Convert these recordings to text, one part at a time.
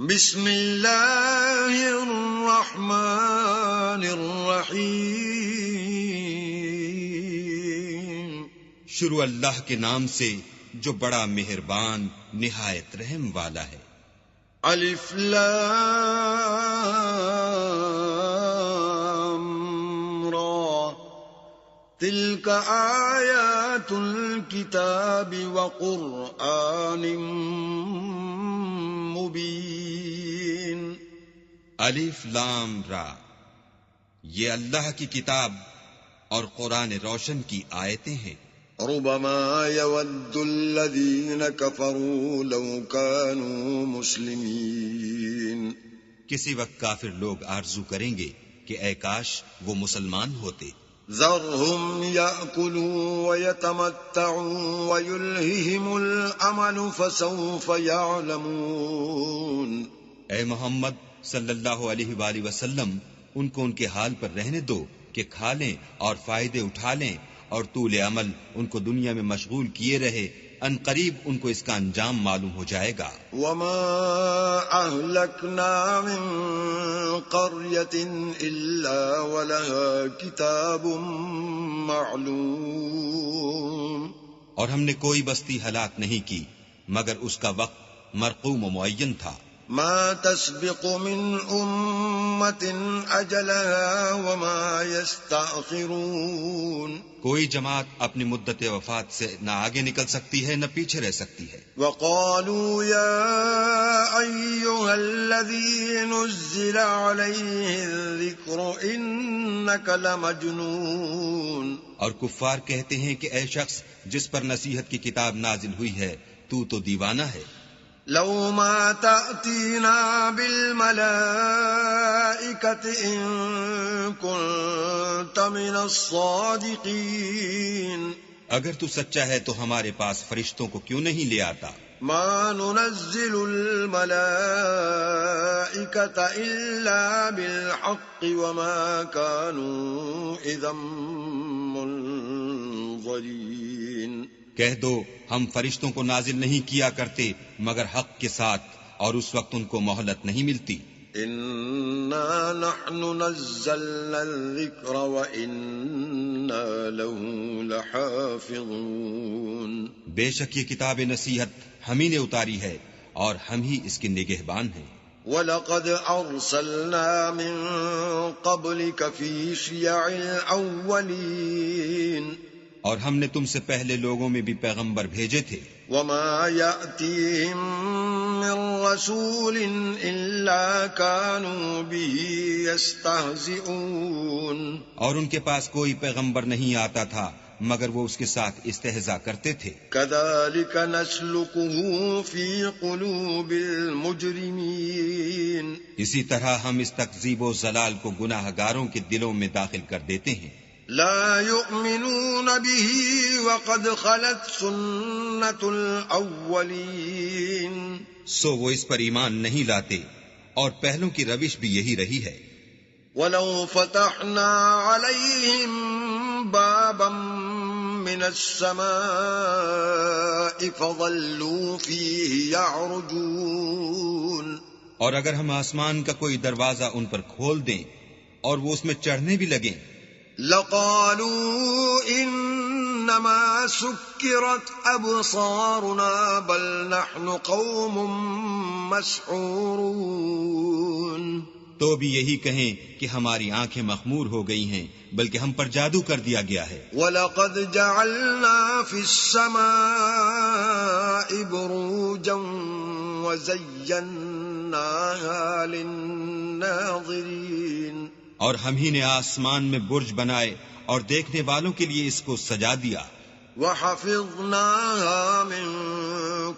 بسم اللہ الرحمن الرحیم۔ شروع اللہ کے نام سے جو بڑا مہربان نہایت رحم والا ہے۔ الف لام را تلک آیات الکتاب وقرآن مبین۔ الف لام را، یہ اللہ کی کتاب اور قرآن روشن کی آیتیں ہیں۔ ربما يود الذين كفروا لو كانوا مسلمين۔ کسی وقت کافر لوگ آرزو کریں گے کہ اے کاش وہ مسلمان ہوتے۔ ذرهم يأكلوا ويتمتعوا ويلههم الأمل فسوف يعلمون۔ اے محمد صلی اللہ علیہ وآلہ وسلم، ان کو ان کے حال پر رہنے دو کہ کھا لیں اور فائدے اٹھا لیں، اور طول عمل ان کو دنیا میں مشغول کیے رہے، ان قریب ان کو اس کا انجام معلوم ہو جائے گا۔ وما أهلكنا من قرية إلا ولها كتاب معلوم۔ اور ہم نے کوئی بستی ہلاک نہیں کی مگر اس کا وقت مرقوم و معین تھا۔ ما تسبق من أمة أجلها وما يستأخرون۔ کوئی جماعت اپنی مدت وفات سے نہ آگے نکل سکتی ہے نہ پیچھے رہ سکتی ہے۔ وقالوا يا أيها الذي نزل عليه الذكر إنك لمجنون۔ اور کفار کہتے ہیں کہ اے شخص جس پر نصیحت کی کتاب نازل ہوئی ہے تو دیوانہ ہے۔ لو ما تأتينا بالملائكة إن كنت من الصادقين۔ اگر تو سچا ہے تو ہمارے پاس فرشتوں کو کیوں نہیں لے آتا؟ ما ننزل الملائكة إلا بالحق وما كانوا إذا منظرين۔ کہہ دو ہم فرشتوں کو نازل نہیں کیا کرتے مگر حق کے ساتھ، اور اس وقت ان کو مہلت نہیں ملتی۔ إنا نحن نزلنا الذكر وإنا له لحافظون۔ بے شک یہ کتاب نصیحت ہم ہی نے اتاری ہے اور ہم ہی اس کے نگہبان ہیں۔ وَلَقَدْ أَرْسَلْنَا مِن قَبْلِكَ فِي شِيَعِ الْأَوَّلِينَ۔ اور ہم نے تم سے پہلے لوگوں میں بھی پیغمبر بھیجے تھے۔ وَمَا يَأْتِيهِم مِّن رَّسُولٍ إِلَّا كَانُوا بِهِ يَسْتَهْزِئُونَ۔ اور ان کے پاس کوئی پیغمبر نہیں آتا تھا مگر وہ اس کے ساتھ استہزاء کرتے تھے۔ كَذَلِكَ نَسْلُكُهُ فِي قُلُوبِ الْمُجْرِمِينَ۔ اسی طرح ہم اس تکذیب و ضلال کو گناہ گاروں کے دلوں میں داخل کر دیتے ہیں۔ لا يؤمنون به وقد خلت سنة الأولين۔ سو وہ اس پر ایمان نہیں لاتے اور پہلوں کی روش بھی یہی رہی ہے۔ ولو فتحنا عليهم بابا من السماء فظلوا فيه يعرجون۔ اور اگر ہم آسمان کا کوئی دروازہ ان پر کھول دیں اور وہ اس میں چڑھنے بھی لگیں، لقالوا انما سكرت ابصارنا بل نحن قوم مسحورون۔ تو بھی یہی کہیں کہ ہماری آنکھیں مخمور ہو گئی ہیں بلکہ ہم پر جادو کر دیا گیا ہے۔ وَلَقَدْ جَعَلْنَا فِي السَّمَاءِ بُرُوجًا وَزَيَّنَّاهَا لِلنَّاظِرِينَ۔ اور ہم ہی نے آسمان میں برج بنائے اور دیکھنے والوں کے لیے اس کو سجا دیا۔ وَحَفِظْنَاهَا مِن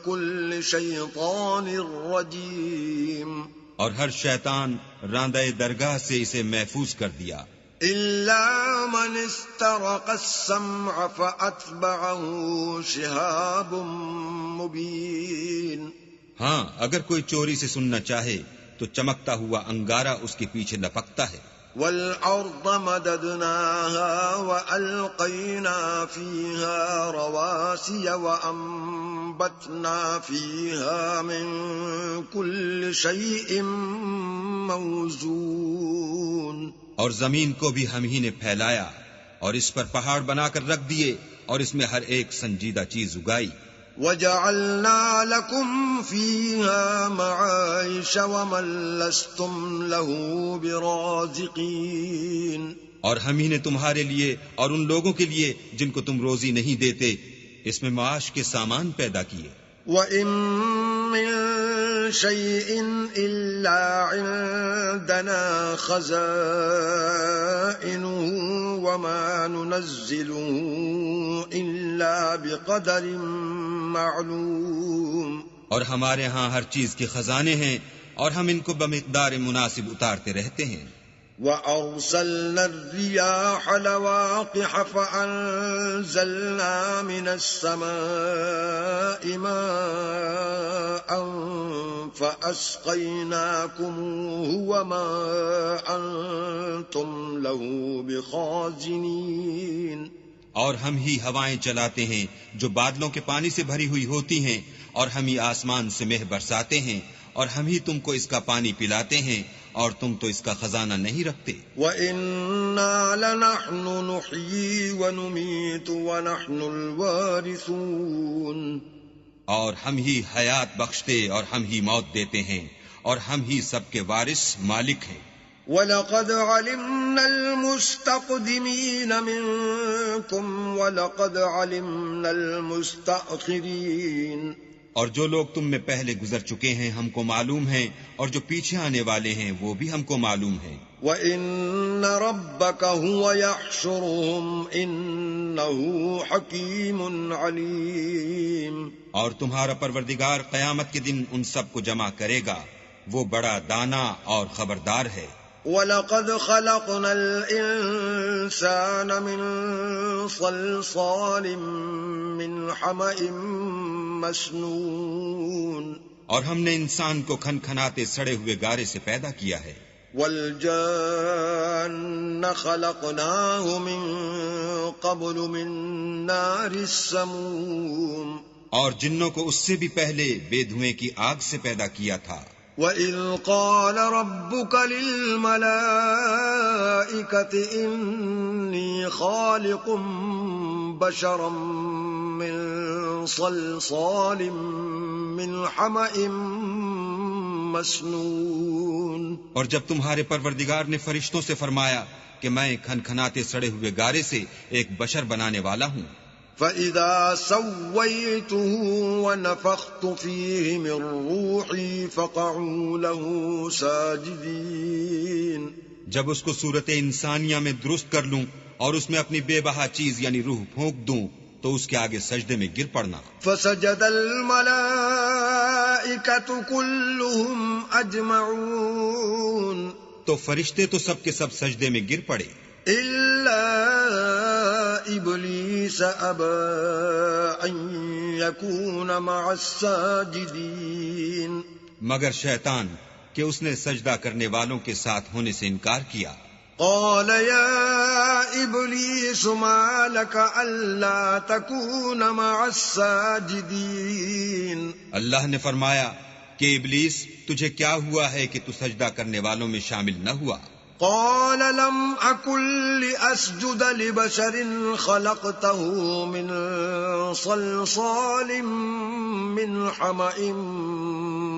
كُلِّ شَيْطَانٍ رَّجِيمٍ۔ اور ہر شیطان راندہ درگاہ سے اسے محفوظ کر دیا۔ إِلَّا مَنِ اسْتَرَقَ السَّمْعَ فَأَتْبَعَهُ شِهَابٌ مُّبِينٌ۔ ہاں اگر کوئی چوری سے سننا چاہے تو چمکتا ہوا انگارہ اس کے پیچھے لپکتا ہے۔ والأرض مددناها وألقينا فيها رواسي وأنبتنا فيها من كل شيء موزون. اور زمین کو بھی ہم ہی نے پھیلایا اور اس پر پہاڑ بنا کر رکھ دیے اور اس میں ہر ایک سنجیدہ چیز اگائی. وَجَعَلْنَا لَكُمْ فِيهَا مَعَائِشَ وَمَن لَّسْتُمْ لَهُ بِرَازِقِينَ. اور ہم ہی نے تمہارے لیے اور ان لوگوں کے لیے جن کو تم روزی نہیں دیتے اس میں معاش کے سامان پیدا کیے. وَإِن مِّن شَيْءٍ إِلَّا عِندَنَا خَزَائِنُهُ وَمَا نُنَزِّلُهُ إِلَّا بِقَدَرٍ معلوم. اور ہمارے ہاں ہر چیز کے خزانے ہیں اور ہم ان کو بمقدار مناسب اتارتے رہتے ہیں. وَأَرْسَلْنَا الرِّيَاحَ لَوَاقِحَ فَأَنزَلْنَا مِنَ السَّمَاءِ مَاءً فَأَسْقَيْنَاكُمُوهُ وَمَا أَنْتُمْ لَهُ بِخَازِنِينَ. اور ہم ہی ہوائیں چلاتے ہیں جو بادلوں کے پانی سے بھری ہوئی ہوتی ہیں اور ہم ہی آسمان سے مہ برساتے ہیں اور ہم ہی تم کو اس کا پانی پلاتے ہیں اور تم تو اس کا خزانہ نہیں رکھتے. وَإِنَّا لَنَحْنُ نُحْيِي وَنُمِيتُ وَنَحْنُ الْوَارِثُونَ. اور ہم ہی حیات بخشتے اور ہم ہی موت دیتے ہیں اور ہم ہی سب کے وارث مالک ہیں. وَلَقَدْ عَلِمْنَا الْمُسْتَقْدِمِينَ مِنكُمْ وَلَقَدْ عَلِمْنَا الْمُسْتَأْخِرِينَ. اور جو لوگ تم میں پہلے گزر چکے ہیں ہم کو معلوم ہیں اور جو پیچھے آنے والے ہیں وہ بھی ہم کو معلوم ہیں. وَإِنَّ رَبَّكَ هُوَ يَحْشُرُهُمْ إِنَّهُ حَكِيمٌ عَلِيمٌ. اور تمہارا پروردگار قیامت کے دن ان سب کو جمع کرے گا وہ بڑا دانا اور خبردار ہے. وَلَقَدْ خَلَقْنَا الْإِنسَانَ مِنْ صَلْصَالٍ مِّنْ حَمَإٍ مَّسْنُونٍ. اور ہم نے انسان کو کھنکھناتے سڑے ہوئے گارے سے پیدا کیا ہے. وَالْجَانَّ خَلَقْنَاهُ مِنْ قَبْلُ مِنْ نَارِ السَّمُومِ. اور جنوں کو اس سے بھی پہلے بے دھوئیں کی آگ سے پیدا کیا تھا. وَإِذْ قَالَ رَبُّكَ لِلْمَلَائِكَةِ إِنِّي خَالِقٌ بَشَرًا مِّن صَلْصَالٍ مِّنْ حَمَإٍ مسنون. اور جب تمہارے پروردگار نے فرشتوں سے فرمایا کہ میں کھنکھناتے سڑے ہوئے گارے سے ایک بشر بنانے والا ہوں. فَإِذَا سَوَّيْتُهُ وَنَفَخْتُ فِيهِ مِنْ رُوحِي فَقَعُوا لَهُ سَاجِدِينَ. جب اس کو صورت انسانیہ میں درست کر لوں اور اس میں اپنی بے بہا چیز یعنی روح پھونک دوں تو اس کے آگے سجدے میں گر پڑنا. فَسَجَدَ الْمَلَائِكَةُ كُلُّهُمْ أَجْمَعُونَ. تو فرشتے تو سب کے سب سجدے میں گر پڑے إِلَّا إِبْلِيسَ أَبَى أَن يَكُونَ مَعَ السَّاجِدِينَ. مگر شیطان کہ اس نے سجدہ کرنے والوں کے ساتھ ہونے سے انکار کیا. قال يا إبليس ما لك ألا تكون مع الساجدين. اللہ نے فرمایا کہ ابلیس تجھے کیا ہوا ہے کہ تو سجدہ کرنے والوں میں شامل نہ ہوا. قال لم أكن لأسجد لبشر خلقته من صلصال من حمأ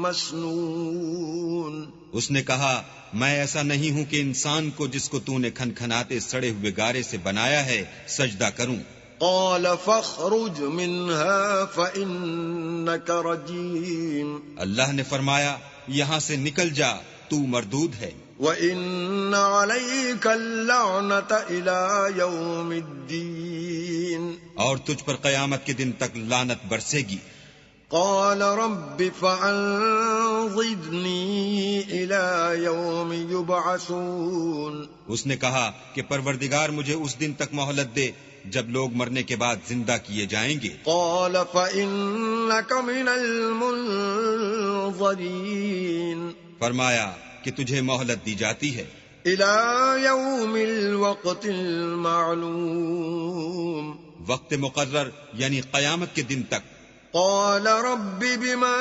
مسنون. اس نے کہا میں ایسا نہیں ہوں کہ انسان کو جس کو تو نے کھنکھناتے سڑے ہوئے گارے سے بنایا ہے سجدہ کروں. قال فاخرج منها فإنك رجيم. اللہ نے فرمایا یہاں سے نکل جا تو مردود ہے. وَإِنَّ عَلَيْكَ اللَّعْنَةَ إِلَى يَوْمِ الدِّينِ. اور تجھ پر قیامت کے دن تک لعنت برسے گی. قال رب فأنظرني إلى يوم يبعثون. اس نے کہا کہ پروردگار مجھے اس دن تک مہلت دے جب لوگ مرنے کے بعد زندہ کیے جائیں گے. قال فإنك من المنظرين. فرمایا کہ تجھے مہلت دی جاتی ہے إلى يوم الوقت المعلوم. وقت مقرر یعنی قیامت کے دن تک. قال رب بما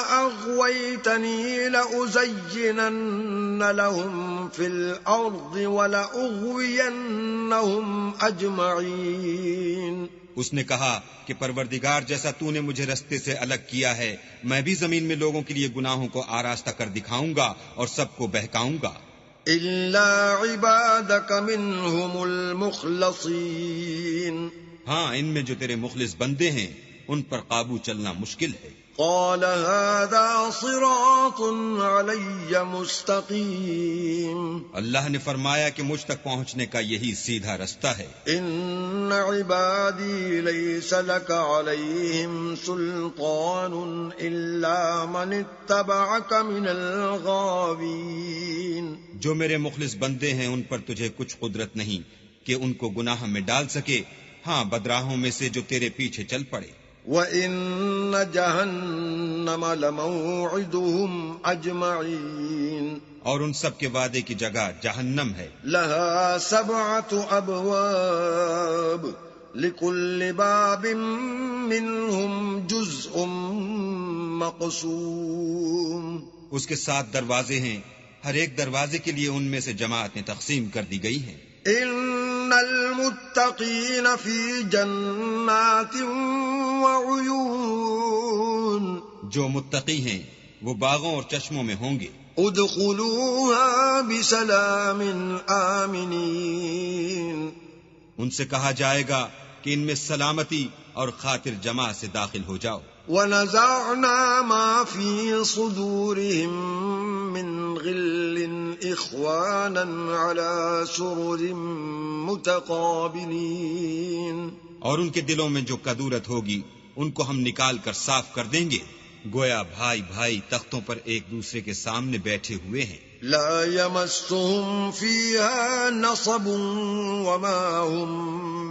أغويتني أغويتني لأزينن لهم في الأرض ولأغوينهم أجمعين. اس نے کہا کہ پروردگار جیسا تو نے مجھے رستے سے الگ کیا ہے میں بھی زمین میں لوگوں کے لیے گناہوں کو آراستہ کر دکھاؤں گا اور سب کو بہکاؤں گا إلا عبادك منهم المخلصين. ہاں ان میں جو تیرے مخلص بندے ہیں ان پر قابو چلنا مشکل ہے. قال هذا صراط علي مستقيم. اللہ نے فرمایا کہ مجھ تک پہنچنے کا یہی سیدھا رستہ ہے. إن عبادي ليس لك عليهم سلطان إلا من اتبعك من الغاوين. جو میرے مخلص بندے ہیں ان پر تجھے کچھ قدرت نہیں کہ ان کو گناہ میں ڈال سکے ہاں بدراہوں میں سے جو تیرے پیچھے چل پڑے. وَإِنَّ جَهَنَّمَ لَمَوْعِدُهُمْ أَجْمَعِينَ. اور ان سب کے وعدے کی جگہ جہنم ہے. لَهَا 7 أَبْوَابٍ لِكُلِّ بَابٍ مِّنْهُمْ جُزْءٌ مَّقْسُومٌ. اس کے 7 دروازے ہیں ہر ایک دروازے کے لیے ان میں سے جماعتیں تقسیم کر دی گئی ہیں. إِنَّ الْمُتَّقِينَ فِي جَنَّاتٍ وَعُيُونٍ. جو متقی ہیں وہ باغوں اور چشموں میں ہوں گے. ادخلوها بسلام آمنین. ان سے کہا جائے گا کہ ان میں سلامتی اور خاطر جمع سے داخل ہو جاؤ. وَنَزَعْنَا مَا فِي صُدُورِهِم مِّن غِلٍّ إِخْوَانًا عَلَى سُرُرٍ مُتَقَابِلِينَ. اور ان کے دلوں میں جو کدورت ہوگی ان کو ہم نکال کر صاف کر دیں گے گویا بھائی بھائی تختوں پر ایک دوسرے کے سامنے بیٹھے ہوئے ہیں. لا يمسهم فيها نصب وما هم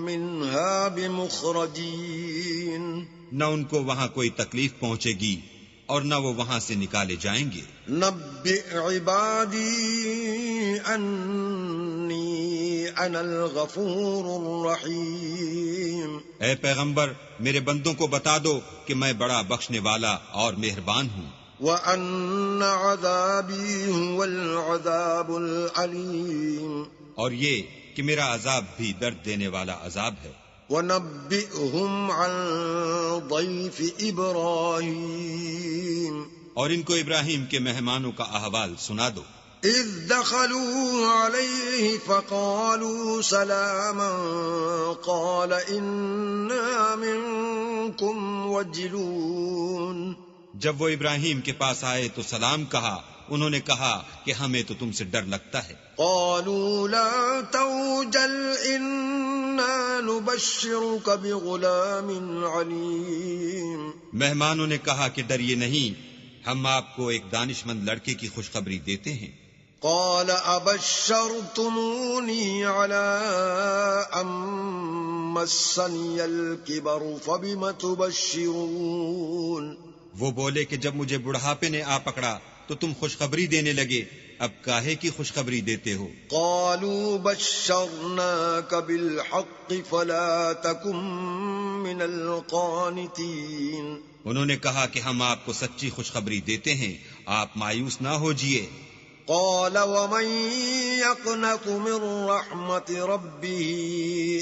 منها بمخرجين. نہ ان کو وہاں کوئی تکلیف پہنچے گی اور نہ وہ وہاں سے نکالے جائیں گے. نبئ عبادی انی انا الغفور الرحیم. اے پیغمبر میرے بندوں کو بتا دو کہ میں بڑا بخشنے والا اور مہربان ہوں. وَأَنَّ عَذَابِي هُوَ الْعَذَابُ الْعَلِيمُ. اور یہ کہ میرا عذاب بھی درد دینے والا عذاب ہے. وَنَبِّئْهُمْ عَنْ ضَيْفِ إِبْرَاهِيمَ. اور ان کو ابراہیم کے مہمانوں کا احوال سنا دو. إِذْ دَخَلُوا عَلَيْهِ فَقَالُوا سَلَامًا قَالَ إِنَّا مِنْكُمْ وَجِلُونَ. جب وہ ابراہیم کے پاس آئے تو سلام کہا انہوں نے کہا کہ ہمیں تو تم سے ڈر لگتا ہے. قالوا لا توجل إنا نبشرك بغلام عليم. مہمانوں نے کہا کہ ڈریے نہیں ہم آپ کو ایک دانش مند لڑکے کی خوشخبری دیتے ہیں. قال أبشرتموني على أن مسني الكبر فبم تبشرون. وہ بولے کہ جب مجھے بڑھاپے نے آ پکڑا تو تم خوشخبری دینے لگے اب کاہے کی خوشخبری دیتے ہو. قالوا بشرناك بالحق فلا تكن من القانتين. انہوں نے کہا کہ ہم آپ کو سچی خوشخبری دیتے ہیں آپ مایوس نہ ہوجئے. قال ومن يقنط من رحمة ربه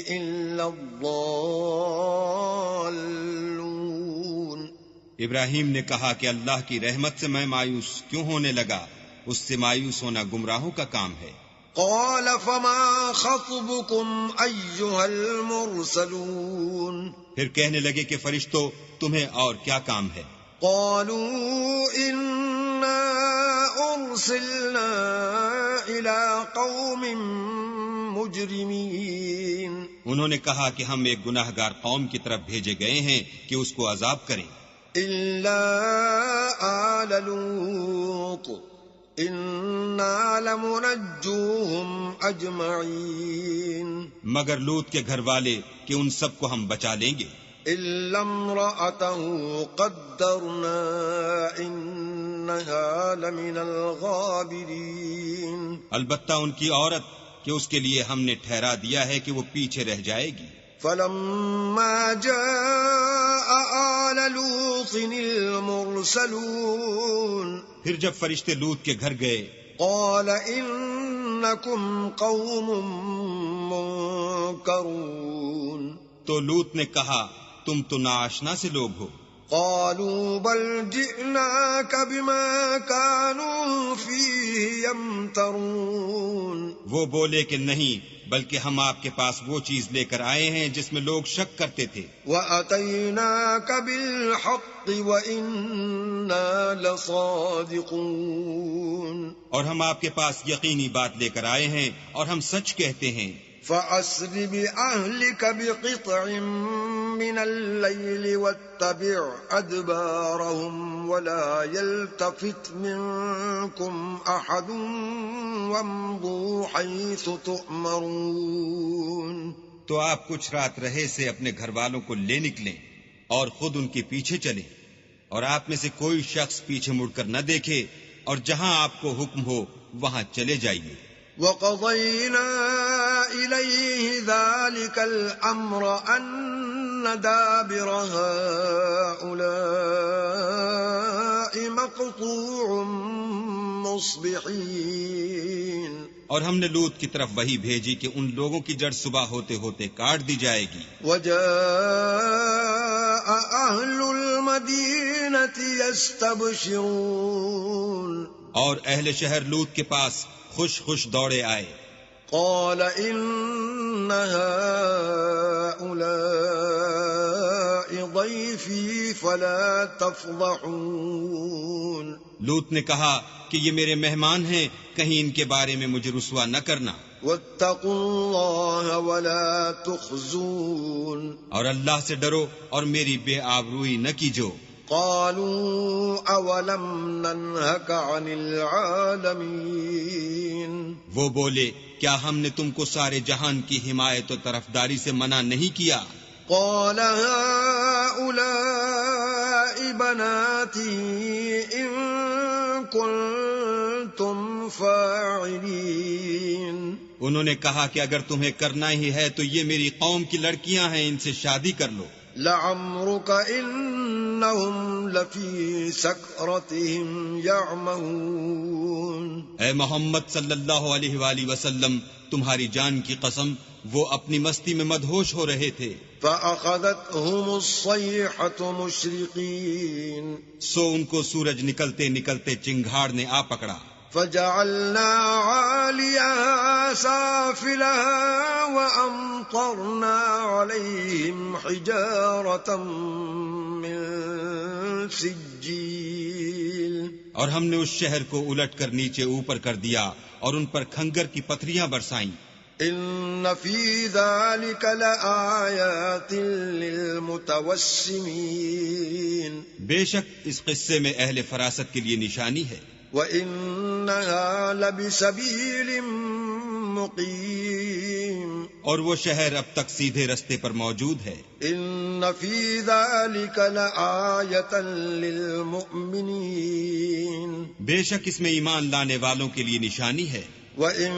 إلا الضالون. ابراہیم نے کہا کہ اللہ کی رحمت سے میں مایوس کیوں ہونے لگا اس سے مایوس ہونا گمراہوں کا کام ہے. قال فما خطبكم أيها المرسلون. پھر کہنے لگے کہ فرشتوں تمہیں اور کیا کام ہے. قالوا إنا أرسلنا إلى قوم مجرمين. انہوں نے کہا کہ ہم ایک گناہگار قوم کی طرف بھیجے گئے ہیں کہ اس کو عذاب کریں. إلا آل لوط إنا لمنجوهم أجمعين. مگر لوط کے گھر والے کہ ان سب کو ہم بچا لیں گے. إلا امرأته قدرنا إنها لمن الغابرين. البتہ ان کی عورت کہ اس کے لیے ہم نے ٹھہرا دیا ہے کہ وہ پیچھے رہ جائے گی. فلما جاء آل لوط المرسلون پھر جب فرشتے لوط کے گھر گئے قال انکم قوم منکرون، تو لوط نے کہا تم تو ناآشنا سے لوگ ہو۔ قالوا بل جئناك بما كانوا فيه يمترون، وہ بولے کہ نہیں، بلکہ ہم آپ کے پاس وہ چیز لے کر آئے ہیں جس میں لوگ شک کرتے تھے۔ وَأَتَيْنَاكَ بِالْحَقِّ وَإِنَّا لَصَادِقُونَ، اور ہم آپ کے پاس یقینی بات لے کر آئے ہیں اور ہم سچ کہتے ہیں۔ فَأَسْرِ بِأَهْلِكَ بِقِطْعٍ مِّنَ اللَّيْلِ وَاتَّبِعْ أَدْبَارَهُمْ وَلَا يَلْتَفِتْ مِنكُمْ أَحَدٌ وَامْضُوا حَيْثُ تُؤْمَرُونَ۔ تو آپ کچھ رات رہے سے اپنے گھر والوں کو لے نکلیں اور خود ان کے پیچھے چلیں، اور آپ میں سے کوئی شخص پیچھے مڑ کر نہ دیکھے، اور جہاں آپ کو حکم ہو وہاں چلے جائیے۔ وَقَضَيْنَا إِلَيْهِ ذَلِكَ الْأَمْرَ أَنَّ دَابِرَ هَٰؤُلَاءِ مَقْطُوعٌ مُّصْبِحِينَ، اور ہم نے لوط کی طرف وحی بھیجی کہ ان لوگوں کی جڑ صبح ہوتے ہوتے کاٹ دی جائے گی۔ وَجَاءَ أَهْلُ الْمَدِينَةِ يَسْتَبْشِرُونَ، اور اہل شہر لوط کے پاس خوش خوش دوڑے آئے۔ قَالَ إِنَّ هَٰؤُلَاءِ ضَيْفِي فَلَا تَفْضَحُونِ، لوط نے کہا کہ یہ میرے مہمان ہیں، کہیں ان کے بارے میں مجھے رسوا نہ کرنا۔ وَاتَّقُوا اللَّهَ وَلَا تُخْزُونِ، اور اللہ سے ڈرو اور میری بے آبروئی نہ کیجو۔ قالوا اولم ننهك عن العالمين، وہ بولے کیا ہم نے تم کو سارے جہان کی حمایت و طرفداری سے منع نہیں کیا؟ قال هؤلاء بناتي إن كنتم فاعلين، انہوں نے کہا کہ اگر تمہیں کرنا ہی ہے تو یہ میری قوم کی لڑکیاں ہیں، ان سے شادی کر لو۔ لعمرك إنهم لفي سكرتهم يعمهون، اے محمد صلی اللہ علیہ وآلہ وسلم، تمہاری جان کی قسم وہ اپنی مستی میں مدہوش ہو رہے تھے۔ فأخذتهم الصيحة مشرقين، سو ان کو سورج نکلتے نکلتے چنگھاڑ نے آ پکڑا۔ فجعلنا عاليها سافلها وأمطرنا عليهم حجارة من سجيل، اور ہم نے اس شہر کو الٹ کر نیچے اوپر کر دیا اور ان پر کھنگر کی پتھریاں برسائیں۔ إن في ذلك لآيات للمتوسمين، بے شک اس قصے میں اہل فراست کے لیے نشانی ہے۔ وَإِنَّهَا لَبِسَبِيلٍ مُقِيمٍ، اور وہ شہر اب تک سیدھے رستے پر موجود ہے۔ إِنَّ فِي ذَلِكَ لَآيَةً لِّلْمُؤْمِنِينَ، بے شک اس میں ایمان لانے والوں کے لیے نشانی ہے۔ وَإِن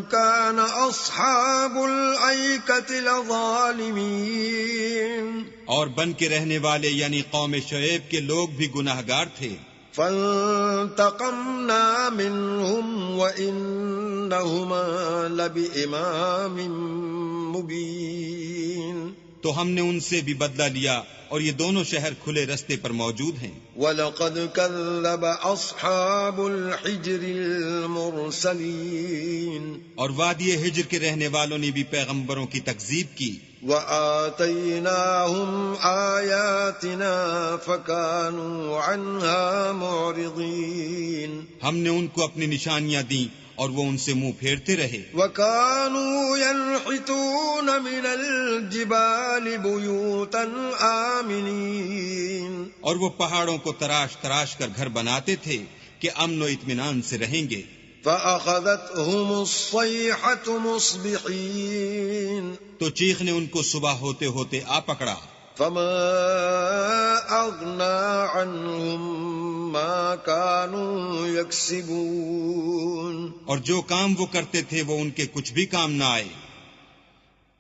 كَانَ أَصْحَابُ الْأَيْكَةِ لَظَالِمِينَ، اور بن کے رہنے والے یعنی قوم شعیب کے لوگ بھی گناہگار تھے۔ فانتقمنا منهم وإنهما لبإمام مبين، تو ہم نے ان سے بھی بدلہ لیا اور یہ دونوں شہر کھلے رستے پر موجود ہیں۔ وَلَقَدْ كَذَّبَ أَصْحَابُ الْحِجْرِ الْمُرْسَلِينَ، اور وادی ہجر کے رہنے والوں نے بھی پیغمبروں کی تکذیب کی۔ وَآتَيْنَاهُمْ آيَاتِنَا فَكَانُوا عَنْهَا مُعْرِضِينَ، ہم نے ان کو اپنی نشانیاں دیں اور وہ ان سے منہ پھیرتے رہے۔ وَكَانُوا يَنْحِتُونَ مِنَ الْجِبَالِ بُيُوتًا آمِنِينَ، اور وہ پہاڑوں کو تراش تراش کر گھر بناتے تھے کہ امن و اطمینان سے رہیں گے۔ فَأَخَذَتْهُمُ الصَّيْحَةُ مُصْبِحِينَ، تو چیخ نے ان کو صبح ہوتے ہوتے آ پکڑا۔ فَمَا أَغْنَى عَنْهُمْ مَا كَانُوا يَكْسِبُونَ، اور جو کام وہ کرتے تھے وہ ان کے کچھ بھی کام نہ آئے۔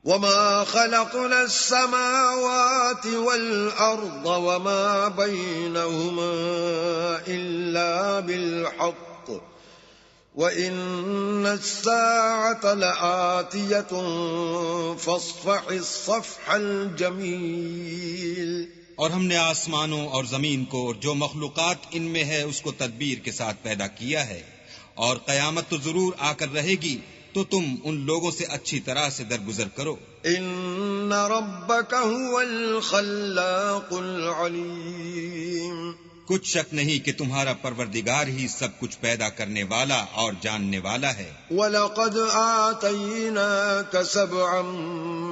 وما خلقنا السماوات والأرض وما بينهما إلا بالحق وإن الساعة لآتية فاصفح الصفح الجميل. اور ہم نے آسمانوں اور زمین کو اور جو مخلوقات ان میں ہے اس کو تدبیر کے ساتھ پیدا کیا ہے، اور قیامت تو ضرور آ کر رہے گی، تو تم ان لوگوں سے اچھی طرح سے درگزر کرو. ان ربک هو الخلاق العلیم. کچھ شک نہیں کہ تمہارا پروردگار ہی سب کچھ پیدا کرنے والا اور جاننے والا ہے. وَلَقَدْ آتَيْنَاكَ سَبْعًا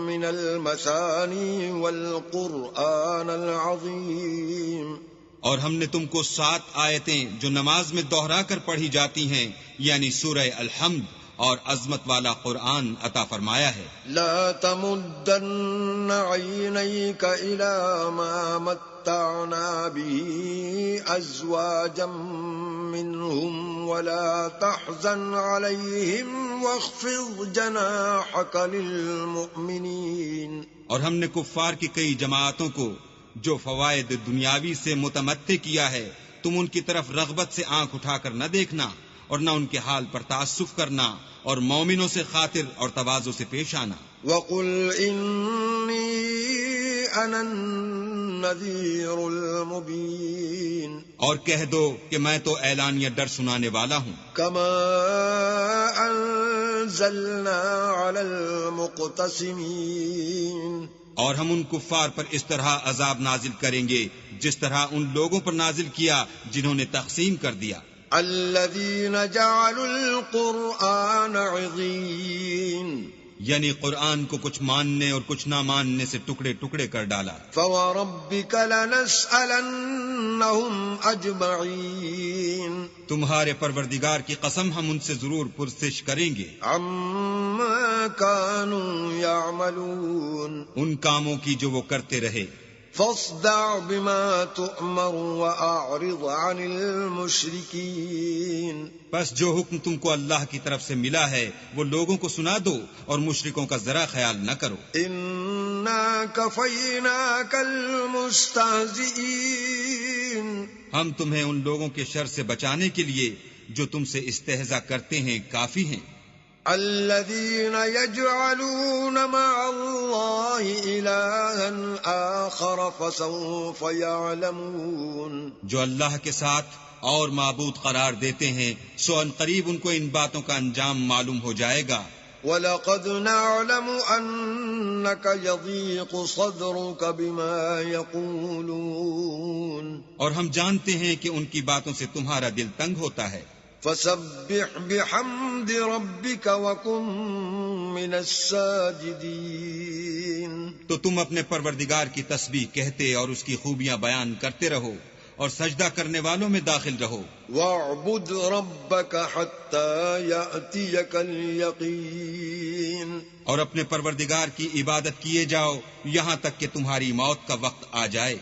مِّنَ الْمَثَانِي وَالْقُرْآنَ الْعَظِيمِ. اور ہم نے تم کو 7 آیتیں جو نماز میں دوہرا کر پڑھی جاتی ہیں، یعنی سورہ الحمد اور عظمت والا قرآن عطا فرمایا ہے. لا تمدن عینیک الی ما متعنا به ازواجا منهم ولا تحزن علیہم واخفض جناحک للمؤمنین. اور ہم نے کفار کی کئی جماعتوں کو جو فوائد دنیاوی سے متمتع کیا ہے، تم ان کی طرف رغبت سے آنکھ اٹھا کر نہ دیکھنا اور نہ ان کے حال پر تعسف کرنا، اور مومنوں سے خاطر اور تواضع سے پیش آنا. وَقُلْ إِنِّي أَنَا النَّذِيرُ الْمُبِينُ. اور کہہ دو کہ میں تو اعلانیہ ڈر سنانے والا ہوں. كَمَا أَنزَلْنَا عَلَى الْمُقْتَسِمِينَ. اور ہم ان کفار پر اس طرح عذاب نازل کریں گے جس طرح ان لوگوں پر نازل کیا جنہوں نے تقسیم کر دیا. الذين جعلوا القرآن عضين. یعنی قرآن کو کچھ ماننے اور کچھ نہ ماننے سے ٹکڑے ٹکڑے کر ڈالا. فوربك لنسألنهم أجمعين. تمہارے پروردگار کی قسم ہم ان سے ضرور پرسش کریں گے عما كانوا يعملون. ان کاموں کی جو وہ کرتے رہے. فاصدع بما تؤمر وأعرض عن المشركين. بس جو حکم تم کو اللہ کی طرف سے ملا ہے وہ لوگوں کو سنا دو اور مشرکوں کا ذرا خیال نہ کرو. إنا كفيناك المستهزئين. ہم تمہیں ان لوگوں کے شر سے بچانے کے لیے جو تم سے استہزاء کرتے ہیں کافی ہیں. الذين يجعلون مع الله إلها آخر فسوف يعلمون. جو اللہ کے ساتھ اور معبود قرار دیتے ہیں سو ان قریب ان کو ان باتوں کا انجام معلوم ہو جائے گا. وَلَقَدْ نَعْلَمُ أَنَّكَ يَضِيقُ صَدْرُكَ بِمَا يَقُولُونَ. اور ہم جانتے ہیں کہ ان کی باتوں سے تمہارا دل تنگ ہوتا ہے. فَسَبِّحْ بِحَمْدِ رَبِّكَ وَكُن مِّنَ السَّاجِدِينَ. تو تم اپنے پروردگار کی تسبیح کہتے اور اس کی خوبیاں بیان کرتے رہو اور سجدہ کرنے والوں میں داخل رہو. وَاعْبُدْ رَبَّكَ حَتَّى يَأْتِيَكَ الْيَقِينُ. اور اپنے پروردگار کی عبادت کیے جاؤ یہاں تک کہ تمہاری موت کا وقت آ جائے.